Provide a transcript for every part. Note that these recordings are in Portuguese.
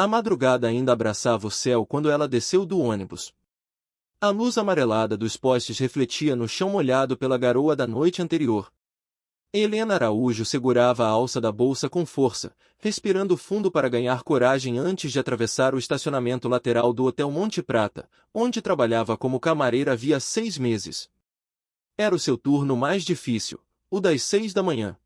A madrugada ainda abraçava o céu quando ela desceu do ônibus. A luz amarelada dos postes refletia no chão molhado pela garoa da noite anterior. Helena Araújo segurava a alça da bolsa com força, respirando fundo para ganhar coragem antes de atravessar o estacionamento lateral do Hotel Monte Prata, onde trabalhava como camareira havia 6 meses. Era o seu turno mais difícil, o das 6 da manhã.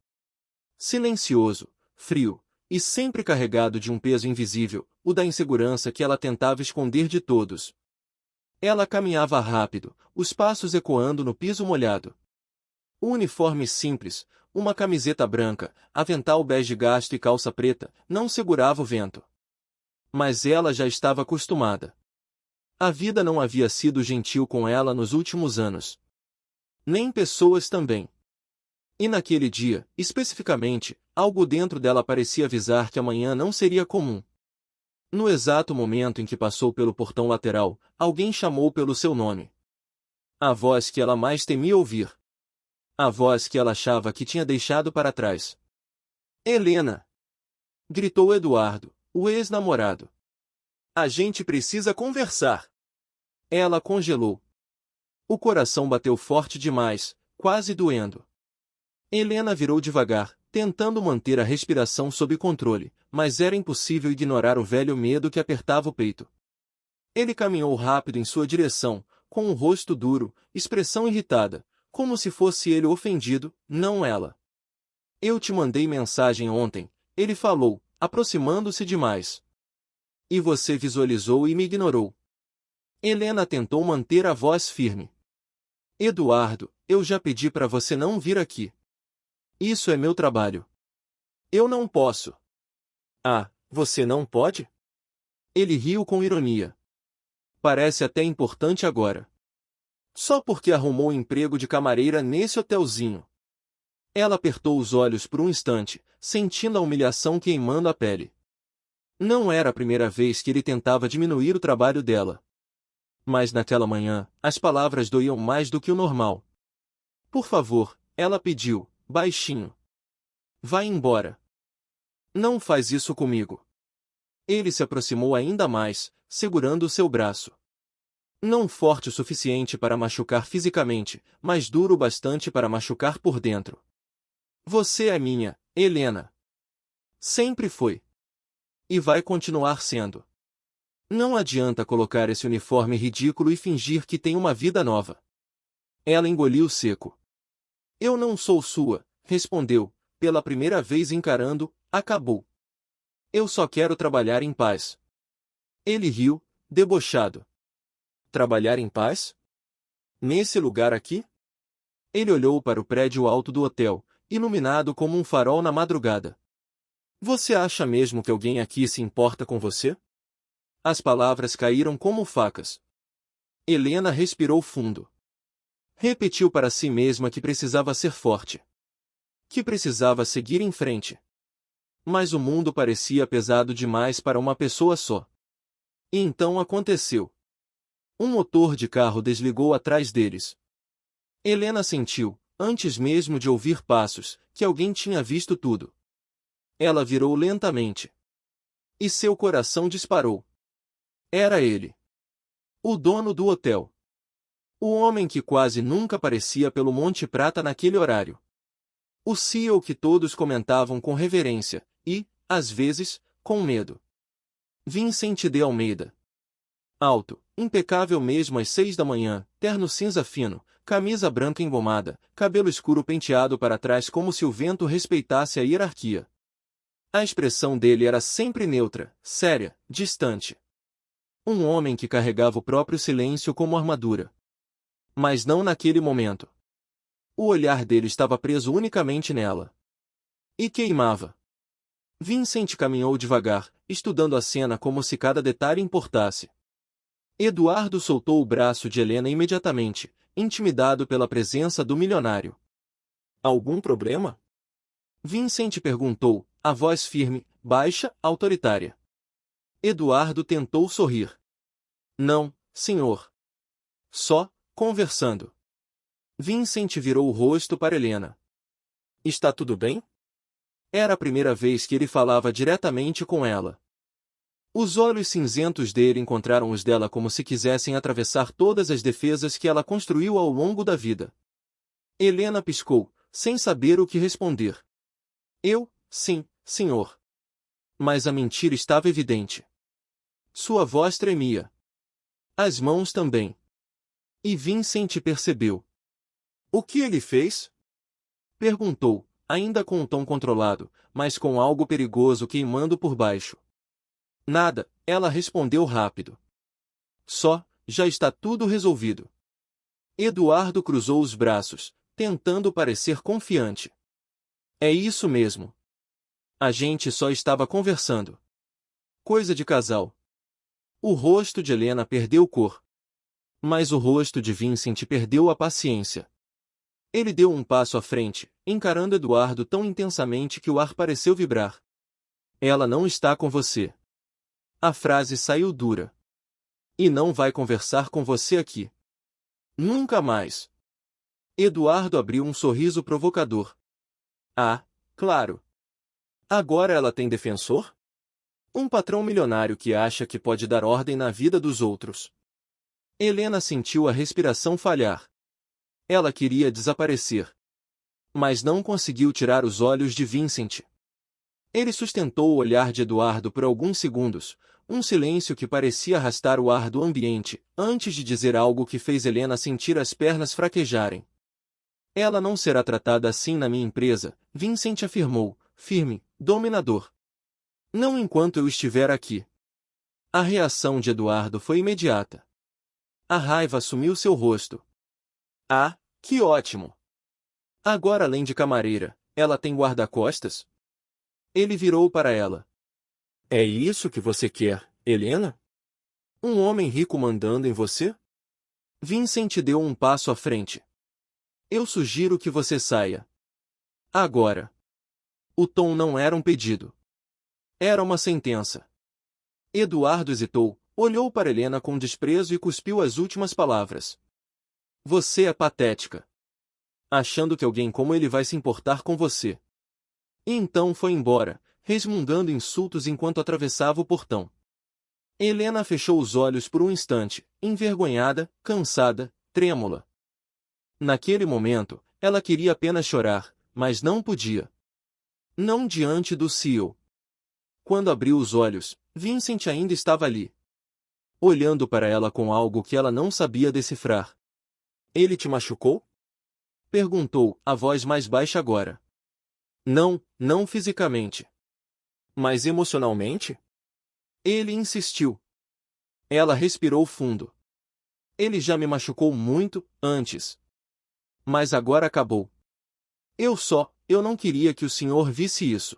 Silencioso, frio, e sempre carregado de um peso invisível, o da insegurança que ela tentava esconder de todos. Ela caminhava rápido, os passos ecoando no piso molhado. O uniforme simples, uma camiseta branca, avental bege gasto e calça preta, não segurava o vento. Mas ela já estava acostumada. A vida não havia sido gentil com ela nos últimos anos. Nem pessoas também. E naquele dia, especificamente, algo dentro dela parecia avisar que amanhã não seria comum. No exato momento em que passou pelo portão lateral, alguém chamou pelo seu nome. A voz que ela mais temia ouvir. A voz que ela achava que tinha deixado para trás. Helena! Gritou Eduardo, o ex-namorado. A gente precisa conversar. Ela congelou. O coração bateu forte demais, quase doendo. Helena virou devagar, tentando manter a respiração sob controle, mas era impossível ignorar o velho medo que apertava o peito. Ele caminhou rápido em sua direção, com o rosto duro, expressão irritada, como se fosse ele ofendido, não ela. Eu te mandei mensagem ontem, ele falou, aproximando-se demais. E você visualizou e me ignorou. Helena tentou manter a voz firme. Eduardo, eu já pedi para você não vir aqui. Isso é meu trabalho. Eu não posso. Ah, você não pode? Ele riu com ironia. Parece até importante agora. Só porque arrumou um emprego de camareira nesse hotelzinho. Ela apertou os olhos por um instante, sentindo a humilhação queimando a pele. Não era a primeira vez que ele tentava diminuir o trabalho dela. Mas naquela manhã, as palavras doíam mais do que o normal. Por favor, ela pediu, baixinho. Vai embora. Não faz isso comigo. Ele se aproximou ainda mais, segurando o seu braço. Não forte o suficiente para machucar fisicamente, mas duro o bastante para machucar por dentro. Você é minha, Helena. Sempre foi. E vai continuar sendo. Não adianta colocar esse uniforme ridículo e fingir que tem uma vida nova. Ela engoliu seco. Eu não sou sua, respondeu, pela primeira vez encarando, acabou. Eu só quero trabalhar em paz. Ele riu, debochado. Trabalhar em paz? Nesse lugar aqui? Ele olhou para o prédio alto do hotel, iluminado como um farol na madrugada. Você acha mesmo que alguém aqui se importa com você? As palavras caíram como facas. Helena respirou fundo. Repetiu para si mesma que precisava ser forte. Que precisava seguir em frente. Mas o mundo parecia pesado demais para uma pessoa só. E então aconteceu. Um motor de carro desligou atrás deles. Helena sentiu, antes mesmo de ouvir passos, que alguém tinha visto tudo. Ela virou lentamente. E seu coração disparou. Era ele. O dono do hotel. O homem que quase nunca aparecia pelo Monte Prata naquele horário. O CEO que todos comentavam com reverência, e, às vezes, com medo. Vincent de Almeida. Alto, impecável mesmo às 6 da manhã, terno cinza fino, camisa branca engomada, cabelo escuro penteado para trás como se o vento respeitasse a hierarquia. A expressão dele era sempre neutra, séria, distante. Um homem que carregava o próprio silêncio como armadura. Mas não naquele momento. O olhar dele estava preso unicamente nela. E queimava. Vincent caminhou devagar, estudando a cena como se cada detalhe importasse. Eduardo soltou o braço de Helena imediatamente, intimidado pela presença do milionário. Algum problema? Vincent perguntou, a voz firme, baixa, autoritária. Eduardo tentou sorrir. Não, senhor. Só, conversando. Vincent virou o rosto para Helena. Está tudo bem? Era a primeira vez que ele falava diretamente com ela. Os olhos cinzentos dele encontraram os dela como se quisessem atravessar todas as defesas que ela construiu ao longo da vida. Helena piscou, sem saber o que responder. Sim, senhor. Mas a mentira estava evidente. Sua voz tremia. As mãos também. E Vincent percebeu. O que ele fez? Perguntou, ainda com um tom controlado, mas com algo perigoso queimando por baixo. Nada, ela respondeu rápido. Já está tudo resolvido. Eduardo cruzou os braços, tentando parecer confiante. É isso mesmo. A gente só estava conversando. Coisa de casal. O rosto de Helena perdeu cor. Mas o rosto de Vincent perdeu a paciência. Ele deu um passo à frente, encarando Eduardo tão intensamente que o ar pareceu vibrar. Ela não está com você. A frase saiu dura. E não vai conversar com você aqui. Nunca mais. Eduardo abriu um sorriso provocador. Ah, claro. Agora ela tem defensor? Um patrão milionário que acha que pode dar ordem na vida dos outros. Helena sentiu a respiração falhar. Ela queria desaparecer. Mas não conseguiu tirar os olhos de Vincent. Ele sustentou o olhar de Eduardo por alguns segundos, um silêncio que parecia arrastar o ar do ambiente, antes de dizer algo que fez Helena sentir as pernas fraquejarem. Ela não será tratada assim na minha empresa, Vincent afirmou, firme, dominador. Não enquanto eu estiver aqui. A reação de Eduardo foi imediata. A raiva assumiu seu rosto. Ah, que ótimo! Agora, além de camareira, ela tem guarda-costas? Ele virou para ela. É isso que você quer, Helena? Um homem rico mandando em você? Vincent deu um passo à frente. Eu sugiro que você saia. Agora. O tom não era um pedido. Era uma sentença. Eduardo hesitou, olhou para Helena com desprezo e cuspiu as últimas palavras. Você é patética. Achando que alguém como ele vai se importar com você. E então foi embora, resmungando insultos enquanto atravessava o portão. Helena fechou os olhos por um instante, envergonhada, cansada, trêmula. Naquele momento, ela queria apenas chorar, mas não podia. Não diante do CEO. Quando abriu os olhos, Vincent ainda estava ali. Olhando para ela com algo que ela não sabia decifrar. Ele te machucou? Perguntou, a voz mais baixa agora. Não fisicamente. Mas emocionalmente? Ele insistiu. Ela respirou fundo. Ele já me machucou muito, antes. Mas agora acabou. Eu não queria que o senhor visse isso.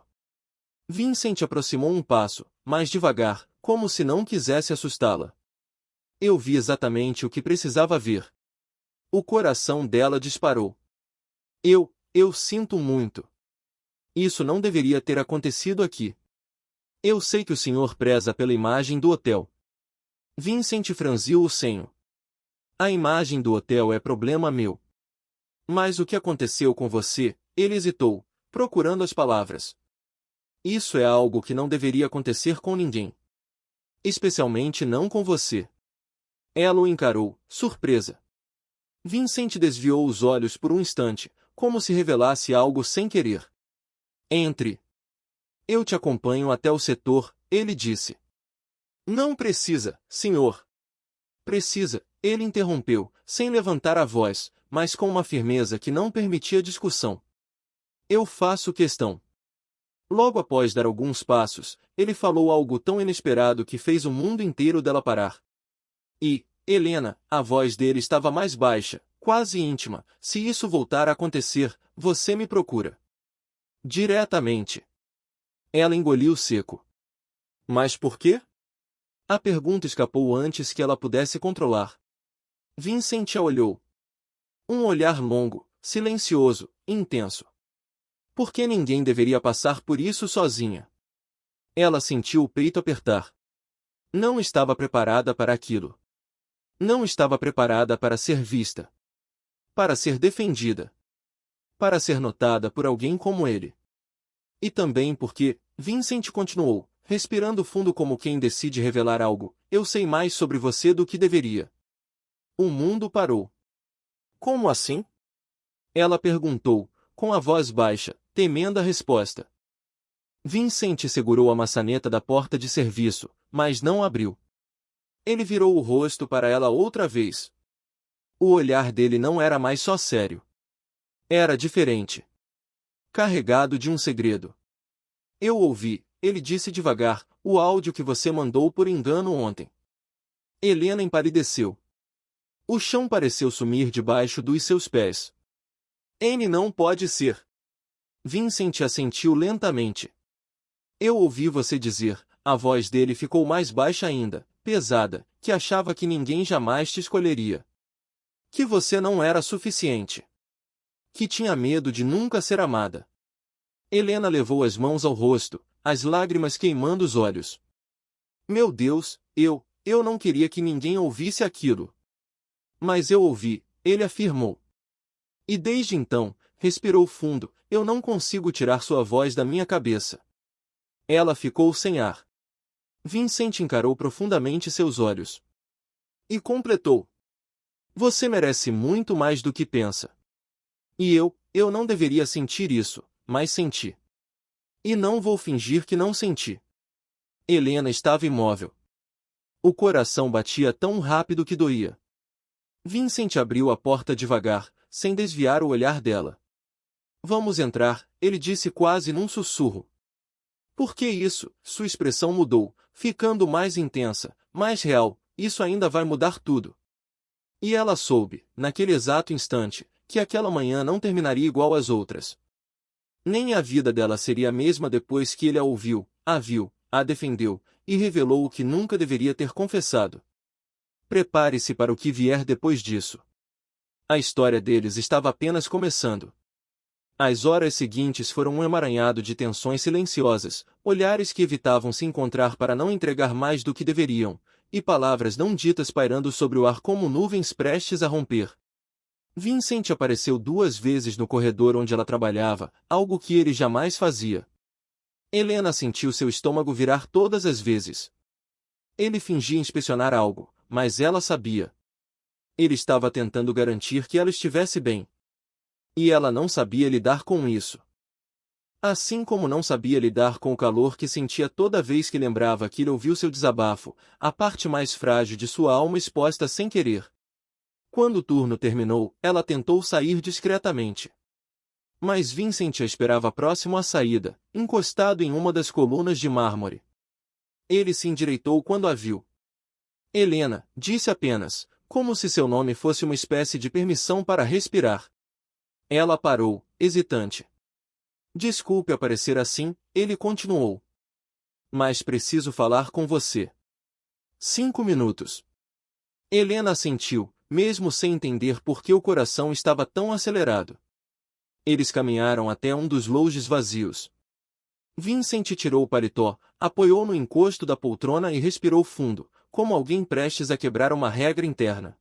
Vincent aproximou um passo, mais devagar, como se não quisesse assustá-la. Eu vi exatamente o que precisava ver. O coração dela disparou. Eu sinto muito. Isso não deveria ter acontecido aqui. Eu sei que o senhor preza pela imagem do hotel. Vincent franziu o senho. A imagem do hotel é problema meu. Mas o que aconteceu com você? Ele hesitou, procurando as palavras. Isso é algo que não deveria acontecer com ninguém. Especialmente não com você. Ela o encarou, surpresa. Vincent desviou os olhos por um instante, como se revelasse algo sem querer. Entre. Eu te acompanho até o setor, ele disse. Não precisa, senhor. Precisa, ele interrompeu, sem levantar a voz, mas com uma firmeza que não permitia discussão. Eu faço questão. Logo após dar alguns passos, ele falou algo tão inesperado que fez o mundo inteiro dela parar. E, Helena, a voz dele estava mais baixa, quase íntima, se isso voltar a acontecer, você me procura. Diretamente. Ela engoliu seco. Mas por quê? A pergunta escapou antes que ela pudesse controlar. Vincent a olhou. Um olhar longo, silencioso, intenso. Por que ninguém deveria passar por isso sozinha? Ela sentiu o peito apertar. Não estava preparada para aquilo. Não estava preparada para ser vista. Para ser defendida. Para ser notada por alguém como ele. E também porque, Vincent continuou, respirando fundo como quem decide revelar algo. Eu sei mais sobre você do que deveria. O mundo parou. Como assim? Ela perguntou, com a voz baixa, temendo a resposta. Vincent segurou a maçaneta da porta de serviço, mas não abriu. Ele virou o rosto para ela outra vez. O olhar dele não era mais só sério. Era diferente. Carregado de um segredo. Eu ouvi, ele disse devagar, o áudio que você mandou por engano ontem. Helena empalideceu. O chão pareceu sumir debaixo dos seus pés. N não pode ser. Vincent assentiu lentamente. Eu ouvi você dizer, a voz dele ficou mais baixa ainda, pesada, que achava que ninguém jamais te escolheria. Que você não era suficiente. Que tinha medo de nunca ser amada. Helena levou as mãos ao rosto, as lágrimas queimando os olhos. Meu Deus, eu não queria que ninguém ouvisse aquilo. Mas eu ouvi, ele afirmou. E desde então, respirou fundo, eu não consigo tirar sua voz da minha cabeça. Ela ficou sem ar. Vincent encarou profundamente seus olhos. E completou. Você merece muito mais do que pensa. E eu não deveria sentir isso, mas senti. E não vou fingir que não senti. Helena estava imóvel. O coração batia tão rápido que doía. Vincent abriu a porta devagar, sem desviar o olhar dela. Vamos entrar, ele disse quase num sussurro. Por que isso? Sua expressão mudou, ficando mais intensa, mais real, isso ainda vai mudar tudo. E ela soube, naquele exato instante, que aquela manhã não terminaria igual às outras. Nem a vida dela seria a mesma depois que ele a ouviu, a viu, a defendeu, e revelou o que nunca deveria ter confessado. Prepare-se para o que vier depois disso. A história deles estava apenas começando. As horas seguintes foram um emaranhado de tensões silenciosas, olhares que evitavam se encontrar para não entregar mais do que deveriam, e palavras não ditas pairando sobre o ar como nuvens prestes a romper. Vincent apareceu 2 vezes no corredor onde ela trabalhava, algo que ele jamais fazia. Helena sentiu seu estômago virar todas as vezes. Ele fingia inspecionar algo, mas ela sabia. Ele estava tentando garantir que ela estivesse bem. E ela não sabia lidar com isso. Assim como não sabia lidar com o calor que sentia toda vez que lembrava que ele ouviu seu desabafo, a parte mais frágil de sua alma exposta sem querer. Quando o turno terminou, ela tentou sair discretamente. Mas Vincent a esperava próximo à saída, encostado em uma das colunas de mármore. Ele se endireitou quando a viu. Helena, disse apenas, como se seu nome fosse uma espécie de permissão para respirar. Ela parou, hesitante. Desculpe aparecer assim, ele continuou. Mas preciso falar com você. 5 minutos. Helena assentiu, mesmo sem entender por que o coração estava tão acelerado. Eles caminharam até um dos lounges vazios. Vincent tirou o paletó, apoiou no encosto da poltrona e respirou fundo, como alguém prestes a quebrar uma regra interna.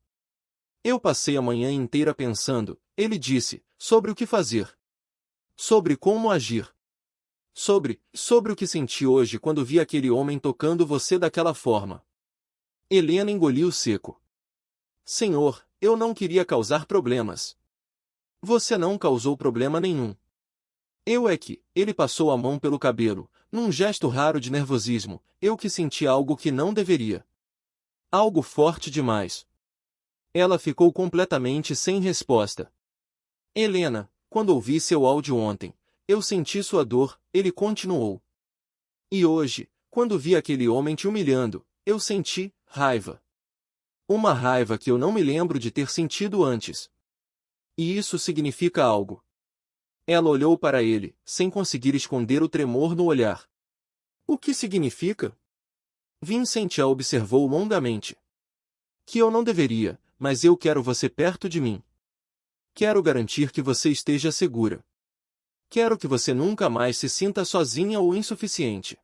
Eu passei a manhã inteira pensando, ele disse, sobre o que fazer. Sobre como agir. Sobre o que senti hoje quando vi aquele homem tocando você daquela forma. Helena engoliu seco. Senhor, eu não queria causar problemas. Você não causou problema nenhum. Eu é que, ele passou a mão pelo cabelo, num gesto raro de nervosismo, eu que senti algo que não deveria. Algo forte demais. Ela ficou completamente sem resposta. Helena, quando ouvi seu áudio ontem, eu senti sua dor, ele continuou. E hoje, quando vi aquele homem te humilhando, eu senti raiva. Uma raiva que eu não me lembro de ter sentido antes. E isso significa algo. Ela olhou para ele, sem conseguir esconder o tremor no olhar. O que significa? Vincent a observou longamente. Que eu não deveria, mas eu quero você perto de mim. Quero garantir que você esteja segura. Quero que você nunca mais se sinta sozinha ou insuficiente.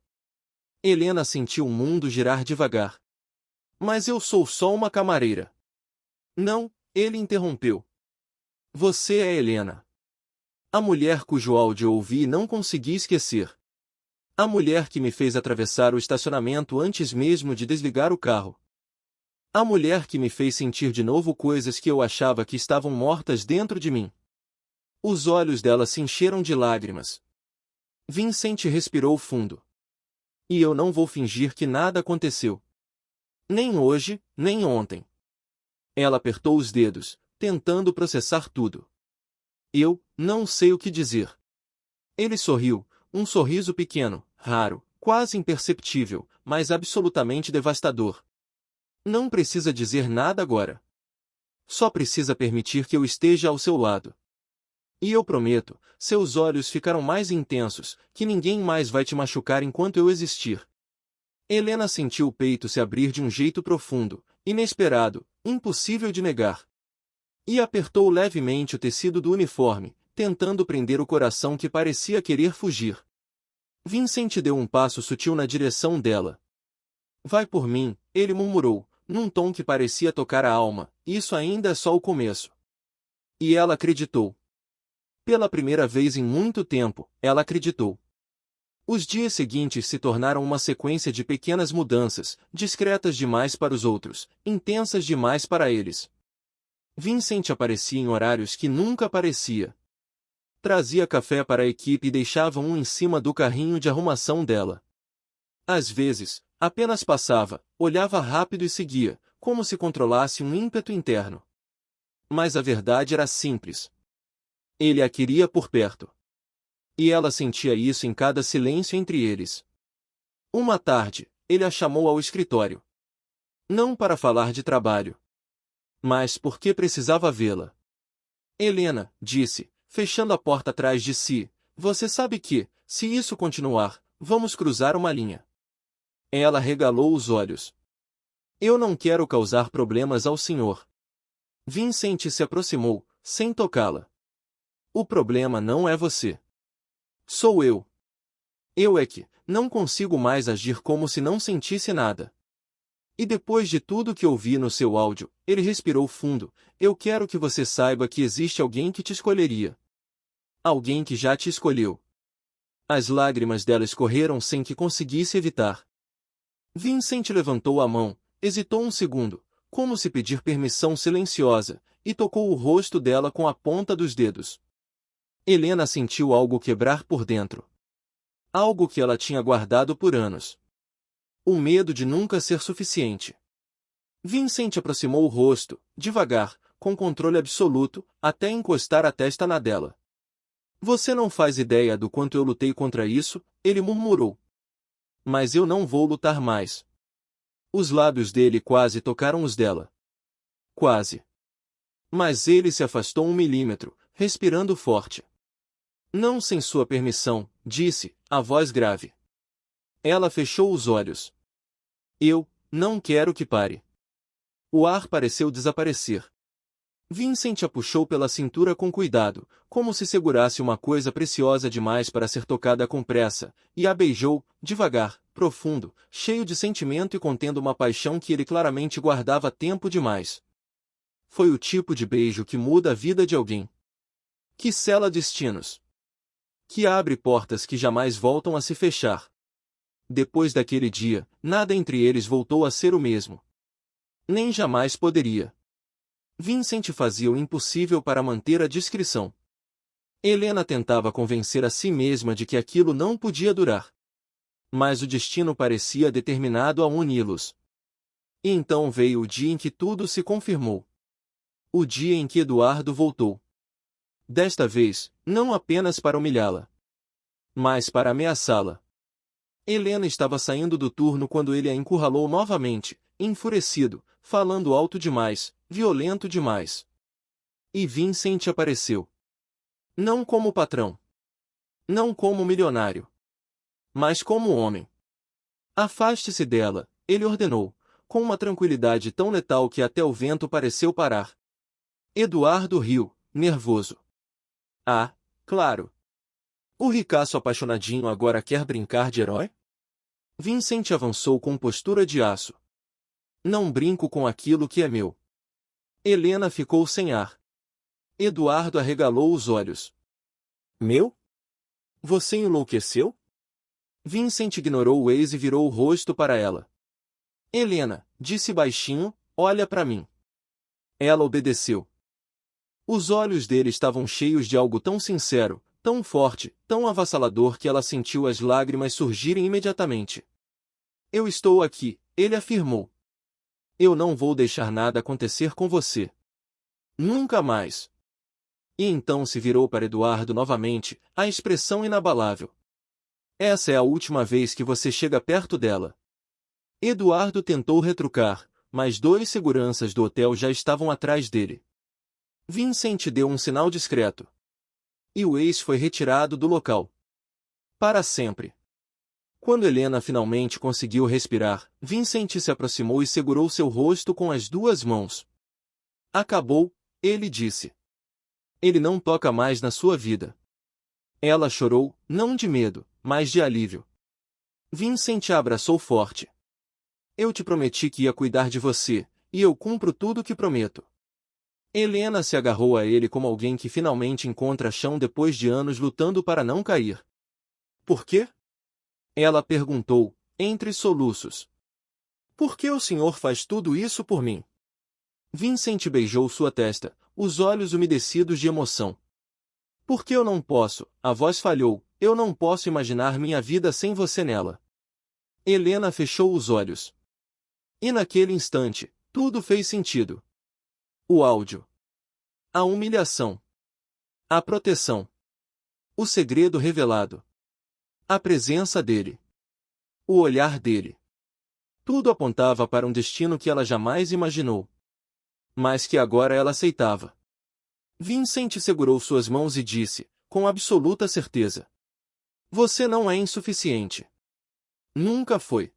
Helena sentiu o mundo girar devagar. Mas eu sou só uma camareira. Não, ele interrompeu. Você é Helena. A mulher cujo áudio ouvi e não consegui esquecer. A mulher que me fez atravessar o estacionamento antes mesmo de desligar o carro. A mulher que me fez sentir de novo coisas que eu achava que estavam mortas dentro de mim. Os olhos dela se encheram de lágrimas. Vincent respirou fundo. E eu não vou fingir que nada aconteceu. Nem hoje, nem ontem. Ela apertou os dedos, tentando processar tudo. Eu não sei o que dizer. Ele sorriu, um sorriso pequeno, raro, quase imperceptível, mas absolutamente devastador. Não precisa dizer nada agora. Só precisa permitir que eu esteja ao seu lado. E eu prometo, seus olhos ficarão mais intensos, que ninguém mais vai te machucar enquanto eu existir. Helena sentiu o peito se abrir de um jeito profundo, inesperado, impossível de negar. E apertou levemente o tecido do uniforme, tentando prender o coração que parecia querer fugir. Vincent deu um passo sutil na direção dela. Vai por mim, ele murmurou, num tom que parecia tocar a alma, isso ainda é só o começo. E ela acreditou. Pela primeira vez em muito tempo, ela acreditou. Os dias seguintes se tornaram uma sequência de pequenas mudanças, discretas demais para os outros, intensas demais para eles. Vincent aparecia em horários que nunca aparecia. Trazia café para a equipe e deixava um em cima do carrinho de arrumação dela. Às vezes, apenas passava, olhava rápido e seguia, como se controlasse um ímpeto interno. Mas a verdade era simples. Ele a queria por perto. E ela sentia isso em cada silêncio entre eles. Uma tarde, ele a chamou ao escritório. Não para falar de trabalho, mas porque precisava vê-la. Helena, disse, fechando a porta atrás de si, você sabe que, se isso continuar, vamos cruzar uma linha. Ela regalou os olhos. Eu não quero causar problemas ao senhor. Vincent se aproximou, sem tocá-la. O problema não é você. Sou eu. Eu é que não consigo mais agir como se não sentisse nada. E depois de tudo que ouvi no seu áudio, ele respirou fundo, eu quero que você saiba que existe alguém que te escolheria. Alguém que já te escolheu. As lágrimas dela escorreram sem que conseguisse evitar. Vincent levantou a mão, hesitou um segundo, como se pedir permissão silenciosa, e tocou o rosto dela com a ponta dos dedos. Helena sentiu algo quebrar por dentro. Algo que ela tinha guardado por anos. O medo de nunca ser suficiente. Vincent aproximou o rosto, devagar, com controle absoluto, até encostar a testa na dela. Você não faz ideia do quanto eu lutei contra isso, ele murmurou. Mas eu não vou lutar mais. Os lábios dele quase tocaram os dela. Quase. Mas ele se afastou 1 milímetro, respirando forte. Não sem sua permissão, disse, a voz grave. Ela fechou os olhos. Eu não quero que pare. O ar pareceu desaparecer. Vincent a puxou pela cintura com cuidado, como se segurasse uma coisa preciosa demais para ser tocada com pressa, e a beijou, devagar, profundo, cheio de sentimento e contendo uma paixão que ele claramente guardava tempo demais. Foi o tipo de beijo que muda a vida de alguém. Que sela destinos. Que abre portas que jamais voltam a se fechar. Depois daquele dia, nada entre eles voltou a ser o mesmo. Nem jamais poderia. Vincent fazia o impossível para manter a discrição. Helena tentava convencer a si mesma de que aquilo não podia durar. Mas o destino parecia determinado a uni-los. E então veio o dia em que tudo se confirmou. O dia em que Eduardo voltou. Desta vez, não apenas para humilhá-la, mas para ameaçá-la. Helena estava saindo do turno quando ele a encurralou novamente, enfurecido, falando alto demais, violento demais. E Vincent apareceu. Não como patrão. Não como milionário. Mas como homem. Afaste-se dela, ele ordenou, com uma tranquilidade tão letal que até o vento pareceu parar. Eduardo riu, nervoso. Ah, claro. O ricaço apaixonadinho agora quer brincar de herói? Vincent avançou com postura de aço. Não brinco com aquilo que é meu. Helena ficou sem ar. Eduardo arregalou os olhos. Meu? Você enlouqueceu? Vincent ignorou o ex e virou o rosto para ela. Helena, disse baixinho, olha para mim. Ela obedeceu. Os olhos dele estavam cheios de algo tão sincero, tão forte, tão avassalador que ela sentiu as lágrimas surgirem imediatamente. Eu estou aqui, ele afirmou. Eu não vou deixar nada acontecer com você. Nunca mais. E então se virou para Eduardo novamente, a expressão inabalável. Essa é a última vez que você chega perto dela. Eduardo tentou retrucar, mas 2 seguranças do hotel já estavam atrás dele. Vincent deu um sinal discreto. E o ex foi retirado do local. Para sempre. Quando Helena finalmente conseguiu respirar, Vincent se aproximou e segurou seu rosto com as 2 mãos. Acabou, ele disse. Ele não toca mais na sua vida. Ela chorou, não de medo, mas de alívio. Vincent a abraçou forte. Eu te prometi que ia cuidar de você, e eu cumpro tudo o que prometo. Helena se agarrou a ele como alguém que finalmente encontra chão depois de anos lutando para não cair. Por quê? Ela perguntou, entre soluços. Por que o senhor faz tudo isso por mim? Vincent beijou sua testa, os olhos umedecidos de emoção. Porque eu não posso, a voz falhou, eu não posso imaginar minha vida sem você nela. Helena fechou os olhos. E naquele instante, tudo fez sentido. O áudio. A humilhação. A proteção. O segredo revelado. A presença dele. O olhar dele. Tudo apontava para um destino que ela jamais imaginou. Mas que agora ela aceitava. Vincent segurou suas mãos e disse, com absoluta certeza. Você não é insuficiente. Nunca foi.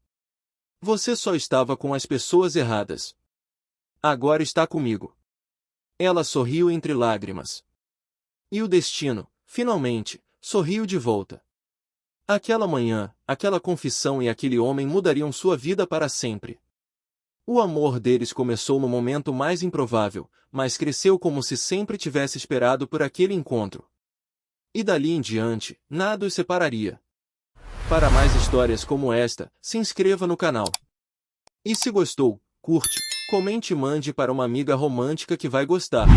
Você só estava com as pessoas erradas. Agora está comigo. Ela sorriu entre lágrimas. E o destino, finalmente, sorriu de volta. Aquela manhã, aquela confissão e aquele homem mudariam sua vida para sempre. O amor deles começou no momento mais improvável, mas cresceu como se sempre tivesse esperado por aquele encontro. E dali em diante, nada os separaria. Para mais histórias como esta, se inscreva no canal. E se gostou, curte, comente e mande para uma amiga romântica que vai gostar.